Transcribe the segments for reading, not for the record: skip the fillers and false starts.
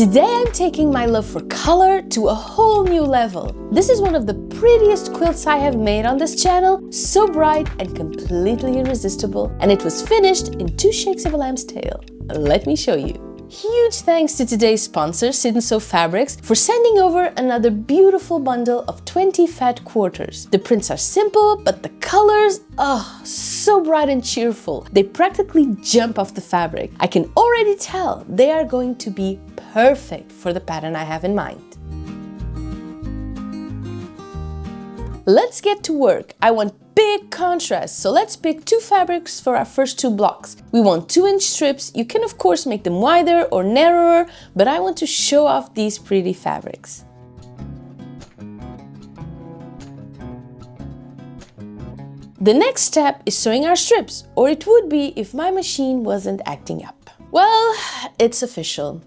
Today I'm taking my love for color to a whole new level. This is one of the prettiest quilts I have made on this channel, so bright and completely irresistible, and it was finished in 2 shakes of a lamb's tail. Let me show you. Huge thanks to today's sponsor, Sit & Sew Fabrics, for sending over another beautiful bundle of 20 fat quarters. The prints are simple, but the colors, so bright and cheerful. They practically jump off the fabric. I can already tell they are going to be perfect for the pattern I have in mind. Let's get to work. I want big contrast, so let's pick 2 fabrics for our first 2 blocks. We want 2-inch strips. You can of course make them wider or narrower, but I want to show off these pretty fabrics. The next step is sewing our strips, or it would be if my machine wasn't acting up. Well, it's official.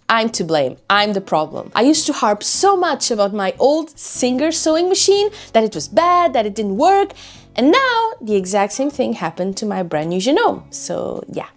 I'm to blame. I'm the problem. I used to harp so much about my old Singer sewing machine, that it was bad, that it didn't work, and now the exact same thing happened to my brand new Genome. So yeah,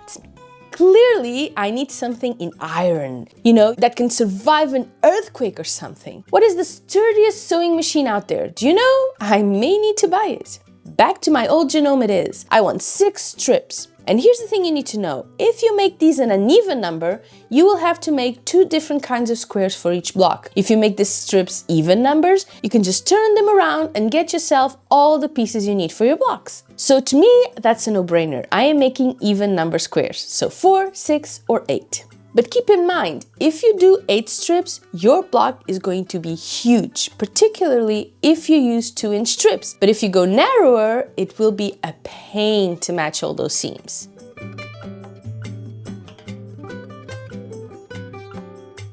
it's me. Clearly, I need something in iron, that can survive an earthquake or something. What is the sturdiest sewing machine out there? Do you know? I may need to buy it. Back to my old Genome it is. I want 6 strips. And here's the thing you need to know. If you make these an uneven number, you will have to make 2 different kinds of squares for each block. If you make the strips even numbers, you can just turn them around and get yourself all the pieces you need for your blocks. So to me, that's a no-brainer. I am making even number squares. So 4, 6, or 8. But keep in mind, if you do 8 strips, your block is going to be huge, particularly if you use 2-inch strips. But if you go narrower, it will be a pain to match all those seams.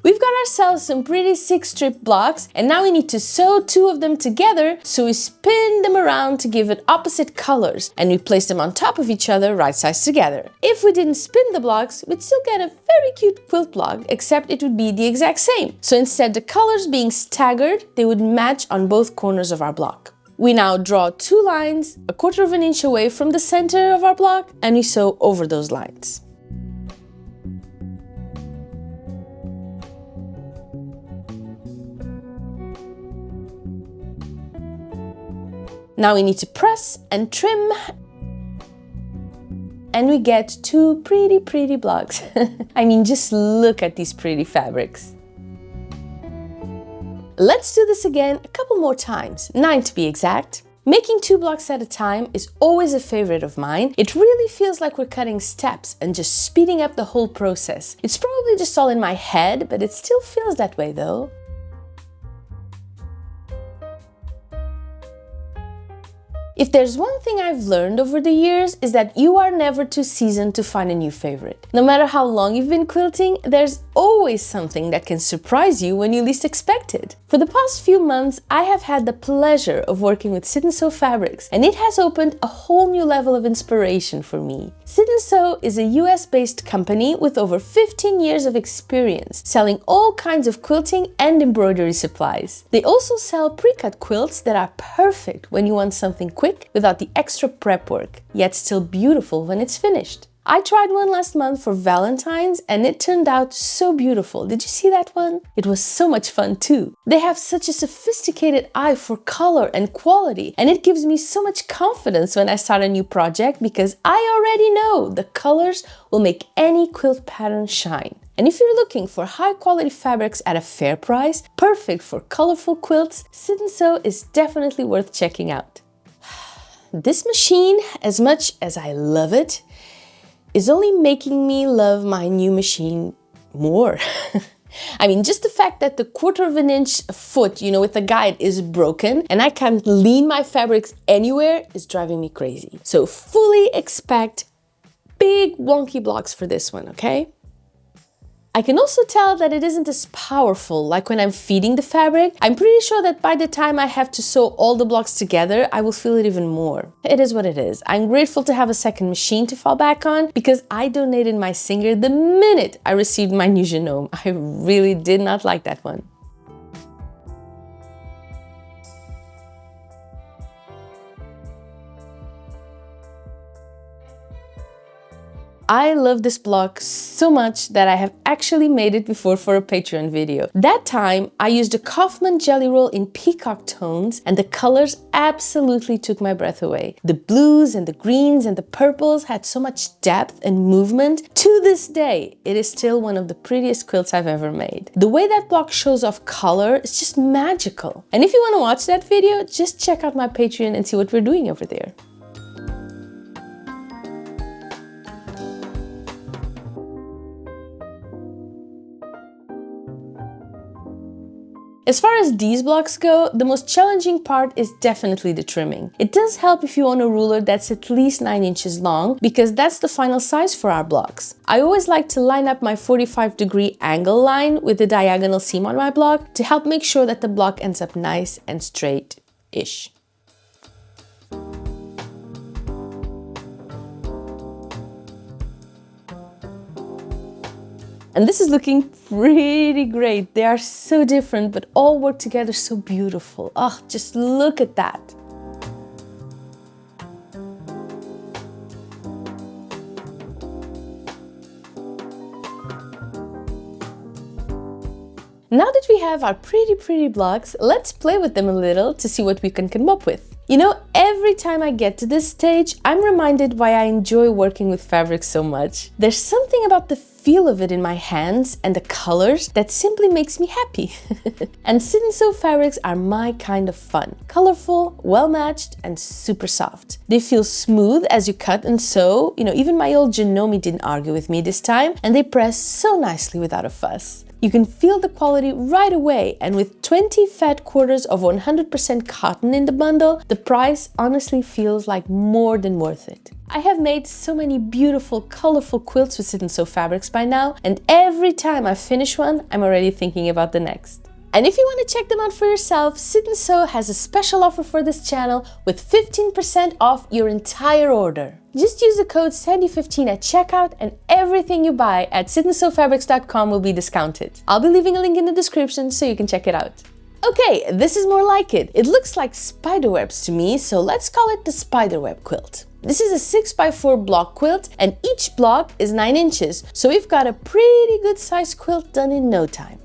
We've got ourselves some pretty 6-strip blocks, and now we need to sew 2 of them together, so we spin them around to give it opposite colors, and we place them on top of each other right sides together. If we didn't spin the blocks, we'd still get a very cute quilt block, except it would be the exact same. So instead the colors being staggered, they would match on both corners of our block. We now draw 2 lines, 1/4 of an inch away from the center of our block, and we sew over those lines. Now we need to press and trim, and we get 2 pretty blocks. I mean, just look at these pretty fabrics. Let's do this again a couple more times, 9 to be exact. Making 2 blocks at a time is always a favorite of mine. It really feels like we're cutting steps and just speeding up the whole process. It's probably just all in my head, but it still feels that way though. If there's one thing I've learned over the years is that you are never too seasoned to find a new favorite. No matter how long you've been quilting, there's always something that can surprise you when you least expect it. For the past few months, I have had the pleasure of working with Sit & Sew Fabrics, and it has opened a whole new level of inspiration for me. Sit & Sew is a US-based company with over 15 years of experience, selling all kinds of quilting and embroidery supplies. They also sell pre-cut quilts that are perfect when you want something quick without the extra prep work, yet still beautiful when it's finished. I tried one last month for Valentine's and it turned out so beautiful. Did you see that one? It was so much fun too. They have such a sophisticated eye for color and quality, and it gives me so much confidence when I start a new project because I already know the colors will make any quilt pattern shine. And if you're looking for high quality fabrics at a fair price, perfect for colorful quilts, Sit & Sew is definitely worth checking out. This machine, as much as I love it, is only making me love my new machine more. I mean, just the fact that the 1/4 of an inch foot, with the guide is broken and I can't lean my fabrics anywhere is driving me crazy. So fully expect big wonky blocks for this one, okay? I can also tell that it isn't as powerful like when I'm feeding the fabric. I'm pretty sure that by the time I have to sew all the blocks together, I will feel it even more. It is what it is. I'm grateful to have a second machine to fall back on because I donated my Singer the minute I received my new Genome. I really did not like that one. I love this block so much that I have actually made it before for a Patreon video. That time, I used a Kaufman jelly roll in peacock tones, and the colors absolutely took my breath away. The blues and the greens and the purples had so much depth and movement. To this day, it is still one of the prettiest quilts I've ever made. The way that block shows off color is just magical. And if you want to watch that video, just check out my Patreon and see what we're doing over there. As far as these blocks go, the most challenging part is definitely the trimming. It does help if you own a ruler that's at least 9 inches long, because that's the final size for our blocks. I always like to line up my 45-degree angle line with the diagonal seam on my block to help make sure that the block ends up nice and straight-ish. And this is looking pretty great. They are so different, but all work together so beautiful. Oh, just look at that. Now that we have our pretty blocks, let's play with them a little to see what we can come up with. You know, every time I get to this stage, I'm reminded why I enjoy working with fabric so much. There's something about the feel of it in my hands and the colors that simply makes me happy. And sit and sew fabrics are my kind of fun. Colorful, well-matched, and super soft. They feel smooth as you cut and sew. You know, even my old Janome didn't argue with me this time, and they press so nicely without a fuss. You can feel the quality right away, and with 20 fat quarters of 100% cotton in the bundle, the price honestly feels like more than worth it. I have made so many beautiful, colorful quilts with Sit and Sew fabrics by now, and every time I finish one, I'm already thinking about the next. And if you want to check them out for yourself, Sit and Sew has a special offer for this channel with 15% off your entire order. Just use the code SANDY15 at checkout and everything you buy at sitandsewfabrics.com will be discounted. I'll be leaving a link in the description so you can check it out. Okay, this is more like it. It looks like spiderwebs to me, so let's call it the spiderweb quilt. This is a 6x4 block quilt, and each block is 9 inches, so we've got a pretty good sized quilt done in no time.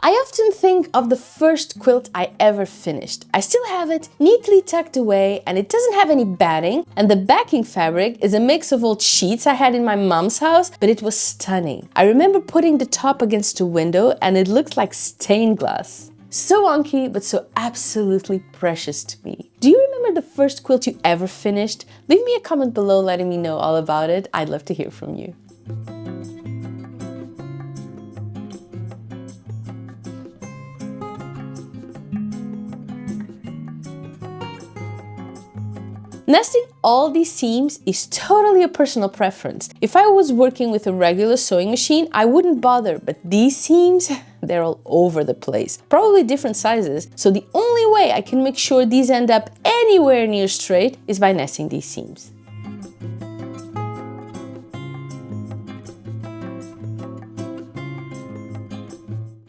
I often think of the first quilt I ever finished. I still have it neatly tucked away, and it doesn't have any batting, and the backing fabric is a mix of old sheets I had in my mom's house, but it was stunning. I remember putting the top against a window and it looked like stained glass. So wonky, but so absolutely precious to me. Do you remember the first quilt you ever finished? Leave me a comment below letting me know all about it. I'd love to hear from you. Nesting all these seams is totally a personal preference. If I was working with a regular sewing machine, I wouldn't bother, but these seams, they're all over the place. Probably different sizes, so the only way I can make sure these end up anywhere near straight is by nesting these seams.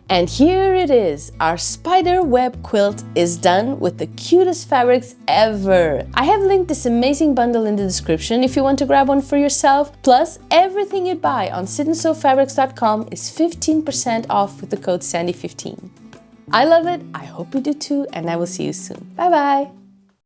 And here it is, our spider web quilt is done with the cutest fabrics ever. I have linked this amazing bundle in the description if you want to grab one for yourself. Plus, everything you buy on sitandsewfabrics.com is 15% off with the code SANDY15. I love it, I hope you do too, and I will see you soon. Bye bye!